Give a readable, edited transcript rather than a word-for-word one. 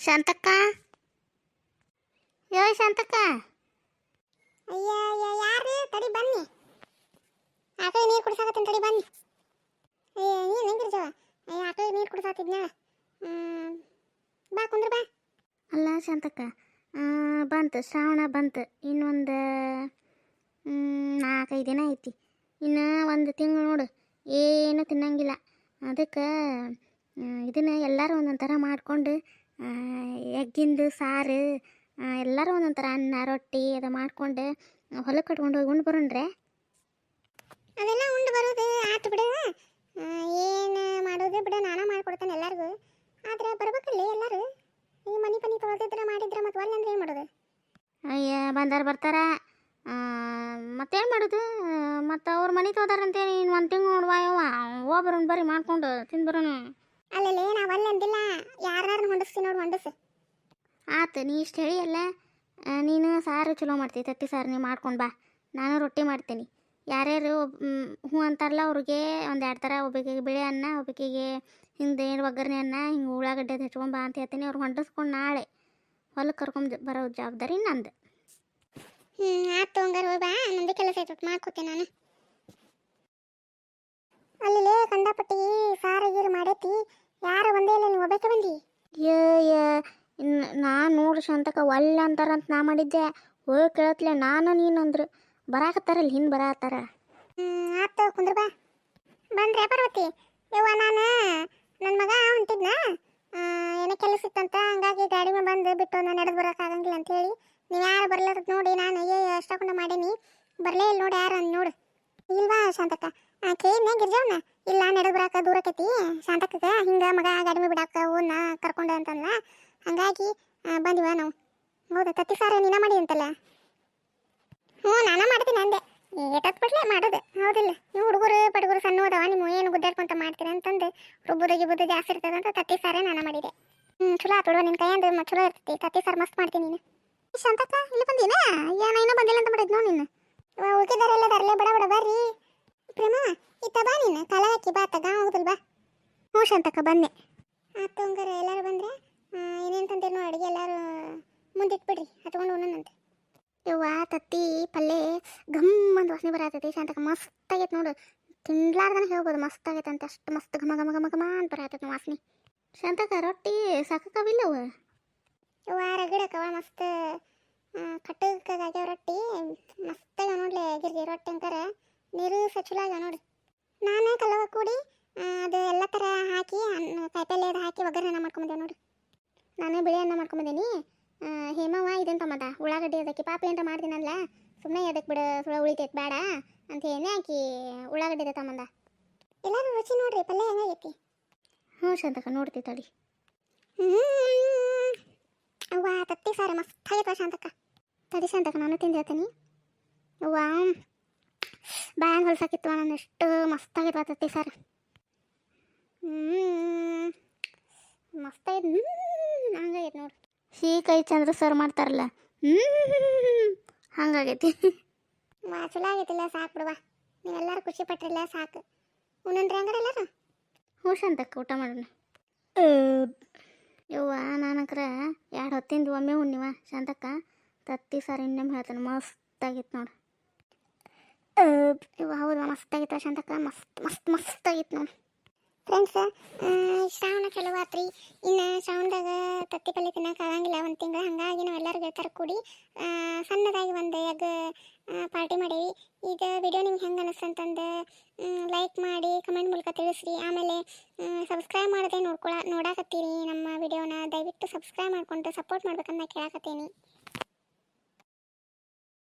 ಶಾಂತಕ್ಕ, ಯೋ ಶಾಂತಕ್ಕ. ಅಯ್ಯ ಅಯ್ಯ ಯಾರು ತಡಿ ಬನ್ನಿ. ಆಕೈ ನೀರು ಕುಡ್ಸಾಕತ್ತೀನಿ ತಡಿ ಬನ್ನಿ. ಅಯ್ಯ ನೀನು ಹೆಂಗಿರ್ಜವ? ಅಯ್ಯ ಆಕೈ ನೀರು ಕುಡ್ಸಾತಿದ್ನ. ಬಾ ಕುಂದ್ರ ಬಾ. ಅಲ್ಲ ಶಾಂತಕ್ಕ, ಬಂತು ಶ್ರಾವಣ ಬಂತು. ಇನ್ನೊಂದು 4-5 ದಿನ ಐತಿ. ಇನ್ನು 1 ತಿಂಗಳು ನೋಡು, ಏನು ತಿನ್ನಂಗಿಲ್ಲ. ಅದಕ್ಕೆ ಇದನ್ನು ಎಲ್ಲರೂ ಒಂದೊಂದು ಥರ ಮಾಡಿಕೊಂಡು ಎಗ್ಗಿಂದು ಸಾರು, ಎಲ್ಲರೂ ಒಂದೊಂದು ಥರ ಅನ್ನ ರೊಟ್ಟಿ ಅದು ಮಾಡಿಕೊಂಡು ಹೊಲಕ್ಕೆ ಕಟ್ಕೊಂಡು ಹೋಗಿ ಉಂಡು ಬರೋಣ್ರೆ. ಅದೆಲ್ಲ ಉಂಡು ಬರೋದು ಆತು ಬಿಡು. ಏನು ಮಾಡೋದು ಬಿಡು, ನಾನೇ ಮಾಡ್ಕೊಡ್ತೇನೆ ಎಲ್ಲರಿಗೂ. ಆದರೆ ಬರ್ಬೇಕಲ್ಲಿ ಎಲ್ಲರೂ. ಈ ಮನೆ ತೊಳೆದಿದ್ರೆ ಮಾಡಿದ್ರೆ ಮತ್ತೆ ಒಳ್ಳೆ ಅಂದ್ರೆ ಏನು ಮಾಡೋದು? ಅಯ್ಯ ಬಂದಾರ ಬರ್ತಾರ, ಮತ್ತೇನು ಮಾಡೋದು? ಮತ್ತು ಅವ್ರ ಮನೆ ತೊಳ್ದಾರಂತೇಳಿ ಇನ್ನು 1 ತಿಂಗಳು ನೋಡುವ ಯವ್ವ, ಹೋಗ್ಬರೋಣ ಬರ್ರಿ ಮಾಡ್ಕೊಂಡು ತಿಂದ್ಬರೋಣ. ಅಲ್ಲಲ್ಲಿ ನಾವು ಅಲ್ಲ ಅಂದಿಲ್ಲ, ಯಾರನ್ನಾರು ಹೊಂಡಿಸ್ತೀನಿ ನೋಡಿ ಹೊಂಡಿಸು. ಆತು, ನೀ ಇಷ್ಟು ಹೇಳಿ ಅಲ್ಲ. ನೀನು ಸಾರು ಚಲೋ ಮಾಡ್ತೀವಿ, ತತ್ತಿ ಸಾರು ನೀವು ಮಾಡ್ಕೊಂಡು ಬಾ. ನಾನು ರೊಟ್ಟಿ ಮಾಡ್ತೀನಿ. ಯಾರ್ಯಾರು ಹ್ಞೂ ಅಂತಾರಲ್ಲ ಅವ್ರಿಗೆ 1-2 ಥರ, ಒಬ್ಬಕಿಗೆ ಬಿಳಿ ಅನ್ನ, ಒಬ್ಬಕಿಗೆ ಹಿಂದೆ ಒಗ್ಗರಣೆ ಅನ್ನ, ಹಿಂಗೆ ಉಳ್ಳಾಗಡ್ಡೆ ಹೆಚ್ಕೊಂಡು ಬಾ ಅಂತ ಹೇಳ್ತೀನಿ. ಅವ್ರು ಹೊಂಟಿಸ್ಕೊಂಡು ನಾಳೆ ಹೊಲಕ್ಕೆ ಕರ್ಕೊಂಡು ಬರೋ ಜವಾಬ್ದಾರಿ ನಂದು. ಆತು ಹಂಗಾರೆ ಹೋಗಿ ಬಾ, ನಂದು ಕೆಲಸ ಐತೆ ಮಾಡ್ಕೋತೀನಿ ನಾನು. ಅಲ್ಲಿ ಕಂಡಪಟ್ಟಿ ಸಾರು ಗೀರು ಮಾಡೈತಿ, ಯಾರು ಒಂದೇ ಇಲ್ಲ, ನೀವು ಒಬ್ಬಕ್ಕೆ ಬಂದಿ. ನಾನು ನೋಡು ಶಾಂತಕ್ಕ ಒಳ್ಳೆ ಅಂತಾರಂತ ನಾ ಮಾಡಿದ್ದೆ. ಹೋಗಿ ಕೇಳತ್ಲೆ ನಾನು ನೀನು ಅಂದ್ರು ಬರಾಕತ್ತಾರಲ್ಲ, ಹಿಂದೆ ಬರತ್ತಾರ. ಆತು ಕುಂದ್ರ ಬಾ. ಬಂದ್ರೆ ಪಾರ್ವತಿ ಯವ್ವ, ನಾನು ನನ್ನ ಮಗ ಹೊಂಟಿದ್ನ, ಏನೋ ಕೆಲಸ ಇತ್ತಂತ, ಹಂಗಾಗಿ ಗಾಡಿ ಮೇಲೆ ಬಂದು ಬಿಟ್ಟು ನಾನು ನಡೆದು ಬರೋಕ್ಕಾಗಂಗಿಲ್ಲ ಅಂತ ಹೇಳಿ ನೀವು ಯಾರು ಬರ್ಲಾರ್ದು ನೋಡಿ ನಾನು ಎಷ್ಟೊಂಡು ಮಾಡೀನಿ. ಬರಲೇ ಇಲ್ಲ ನೋಡಿ ಯಾರು ಅಂದ್ ನೋಡು. ಇಲ್ವಾ ಶಾಂತಕ್ಕ? ಕೇಳಿದ್ನೆ ಗಿರ್ಜವನ್ನ, ಇಲ್ಲ ನಡೆದು ಬರಾಕ ದೂರಕೈತಿ ಶಾಂತಕ್ಕ, ಹಿಂಗೆ ಮಗ ಗಾಡಿ ಮೇಲೆ ಬಿಡಾಕ ಓನ್ನ ಕರ್ಕೊಂಡು ಅಂತಂದ, ಹಂಗಾಗಿ ಬಂದಿವ ನಾವು. ಹೌದಾ, ತತ್ತಿ ಸಾರು ನೀನ ಮಾಡಿ ಅಂತಲ್ಲ? ಹ್ಞೂ ನಾನು ಮಾಡ್ತೀನಿ ಅಂದೆ. ಏಟತ್ತು ಬಿಡ್ಲೆ ಮಾಡೋದು, ಹೌದಿಲ್ಲ? ನೀವು ಹುಡುಗರು ಪಡುಗರು ಸಣ್ಣ ಹೋದವ, ನೀವು ಏನು ಗುದ್ದಾಡ್ಕೊಂತ ಮಾಡ್ತೀರ ಅಂತಂದು ರುಬ್ಬುದು ಜಾಸ್ತಿ ಇರ್ತದೆ ಅಂತ ತತ್ತಿ ಸಾರೇ ನಾನು ಮಾಡಿದೆ. ಚಲೋ ಆತು ಬಿಡುವ, ನಿನ್ನ ಕೈಯಂದು ಚಲೋ ಇರ್ತೈತಿ. ತತ್ತಿ ಸಾರು ಮಸ್ತ್ ಮಾಡ್ತೀನಿ ನೀನು. ಶಾಂತಕ್ಕ ಇಲ್ಲಿ ಬಂದಿನ? ಏನೋ ಇನ್ನೂ ಬಂದಿಲ್ಲ ಅಂತ ಮಾಡಿದ್ ನೋಡಿ ನೀನು. ಉಳ್ಕಿದಾರೆಲ್ಲ ಬರಲೇ ಬಡ ಬಡ ಬರ್ರಿ. ಪ್ರೇಮ ಇತ್ತ ಬಾ, ನೀನು ಕಾಲ ಹಾಕಿ ಬಾ, ತಗ ಹೋಗುದಿಲ್ಲ ಬಾ. ಹ್ಞೂ ಶಾಂತಕ್ಕ ಬಂದೆ. ಆತು ಹಂಗಾರೆ ಎಲ್ಲರೂ ಬಂದರೆ ಏನೇನು ತಂದಿರೋ ಅಡುಗೆ ಎಲ್ಲರೂ ಮುಂದಿಟ್ಬಿಡ್ರಿ, ಹತ್ಕೊಂಡು ಉಣ್ಣನಂತೆ. ಯವ್ವ ತತ್ತಿ ಪಲ್ಯ ಘಮ್ ಅಂತ ವಾಸನೆ ಬರತೈತಿ ಶಾಂತಕ್ಕ, ಮಸ್ತ್ ಆಗೈತೆ ನೋಡು. ತಿನ್ಲಾರ್ದನ ಹೇಳ್ಬೋದು ಮಸ್ತ್ ಆಗೈತೆ ಅಂತ, ಅಷ್ಟು ಮಸ್ತ್ ಘಮ ಘಮ ಘಮ ಘಮ ಅಂತ ಬರತೈತೆ ವಾಸನೆ. ಶಾಂತಕ್ಕ ರೊಟ್ಟಿ ಸಾಕಾವಿಲ್ಲವ? ಯವ್ವ ರಗಡಕ್ಕವ ಮಸ್ತ್ ಕಟ್ಟಗಾಗ್ಯಾವ ರೊಟ್ಟಿ, ಮಸ್ತಾಗ ನೋಡ್ಲಿ ಗಿರ್ಗಿ ರೊಟ್ಟಿ ಅಂತಾರೆ, ನೀರು ಚಲೋ ಆಗ್ಯಾವ ನೋಡಿ. ನಾನು ಕಲ್ಲವ ಕೂಡಿ ಅದು ಎಲ್ಲ ಥರ ಹಾಕಿ ಕಾಯಿಪಲ್ಲೆ ಅದು ಹಾಕಿ ಒಗ್ಗರಣೆ ಮಾಡ್ಕೊಂಬಂದೇವೆ ನೋಡಿ. ನಾನು ಬಿಳಿ ಅನ್ನ ಮಾಡ್ಕೊಂಬಂದೇನಿ. ಹೇಮವ್ವ ಇದಂತ ಮದ ಉಳ್ಳಾಗಡ್ಡಿ ಅದಕ್ಕೆ ಪಾಪ ಏನಂತ ಮಾಡ್ತೀನಲ್ಲ, ಸುಮ್ಮನೆ ಅದಕ್ಕೆ ಬಿಡು ಸುಳ ಉಳಿತೈತೆ ಬೇಡ ಅಂತ ಹೇಳಿ ಆಕಿ ಉಳ್ಳಾಗಡ್ಡಿ ಅದ ತಮ್ಮಂದ. ಎಲ್ಲರೂ ರುಚಿ ನೋಡ್ರಿ ಪಲ್ಯ ಹೆಂಗಾಗೈತಿ. ಹ್ಞೂ ಶಾಂತಕ್ಕ ನೋಡ್ತಿ ತಡಿ. ಅವ್ವ ತತ್ತಿ ಸಾರು ಮಸ್ತ್ ಆಗೈತವ ಶಾಂತಕ್ಕ. ತಡಿ ಶಾಂತಕ್ಕ ನಾನು ತಿಂದು ಹೇಳ್ತೀನಿ. ಅವ್ವ ಬಾಯಂಗೆ ಹೊಲ್ಸಾಕಿತ್ತು, ನಾನು ಎಷ್ಟು ಮಸ್ತ್ ಆಗೈತವ ತತ್ತಿ ಸಾರು. ಮಸ್ತಾಗೈತೆ. ಹಂಗಾಗೈತೆ ನೋಡಿ. ಕೈ ಚಂದ್ರ ಸರ್ ಮಾಡ್ತಾರಲ್ಲ, ಹಂಗಾಗೈತಿ. ಚಲೋ ಆಗೈತಿಲ್ಲ, ಸಾಕು ಬಿಡುವ. ನೀವೆಲ್ಲರೂ ಖುಷಿ ಪಟ್ರಿಲ್ಲ ಸಾಕು. ಉಣ್ಣನ್ರಿ ಹಂಗಾರೆ ಎಲ್ಲರೂ? ಹ್ಞೂ ಶಾಂತಕ್ಕ ಊಟ ಮಾಡೋಣ. ಯವ್ವ ನಾನಕ್ರ 2 ಹೊತ್ತಿಂದ ಒಮ್ಮೆ ಉಣ್ಣಿವ ಶಾಂತಕ್ಕ. ತತ್ತಿ ಸಾರು ಇನ್ನೊಮ್ಮೆ ಹೇಳ್ತಾನೆ, ಮಸ್ತ್ ಆಗೈತೆ ನೋಡು. ಇವ ಹೌದು ಮಸ್ತ್ ಆಗೈತೆ ಶಾಂತಕ್ಕ, ಮಸ್ತ್ ಮಸ್ತ್ ಮಸ್ತ್ ಆಗೈತೆ ನೋಡಿ. ಫ್ರೆಂಡ್ಸ್, ಶ್ರಾವಣ ಚಲೋ ಆತ್ರಿ. ಇನ್ನು ಶ್ರಾವಣದಾಗ ತತ್ತಿ ಪಲ್ಯ ತಿನ್ನೋಕೆ ಆಗಂಗಿಲ್ಲ 1 ತಿಂಗಳು, ಹಾಗಾಗಿ ನಾವು ಎಲ್ಲರೂ ಗೆಳತರ ಕೂಡಿ ಸಣ್ಣದಾಗಿ ಒಂದು ಎಗ್ ಪಾರ್ಟಿ ಮಾಡೀವಿ. ಈಗ ವಿಡಿಯೋ ನಿಮ್ಗೆ ಹೆಂಗೆ ಅನಿಸ್ತಂತಂದು ಲೈಕ್ ಮಾಡಿ ಕಮೆಂಟ್ ಮೂಲಕ ತಿಳಿಸ್ರಿ. ಆಮೇಲೆ ಸಬ್ಸ್ಕ್ರೈಬ್ ಮಾಡದೆ ನೋಡಾಕತ್ತೀರಿ ನಮ್ಮ ವಿಡಿಯೋನ, ದಯವಿಟ್ಟು ಸಬ್ಸ್ಕ್ರೈಬ್ ಮಾಡಿಕೊಂಡು ಸಪೋರ್ಟ್ ಮಾಡ್ಬೇಕಂತ ಕೇಳಾಕತ್ತೀನಿ.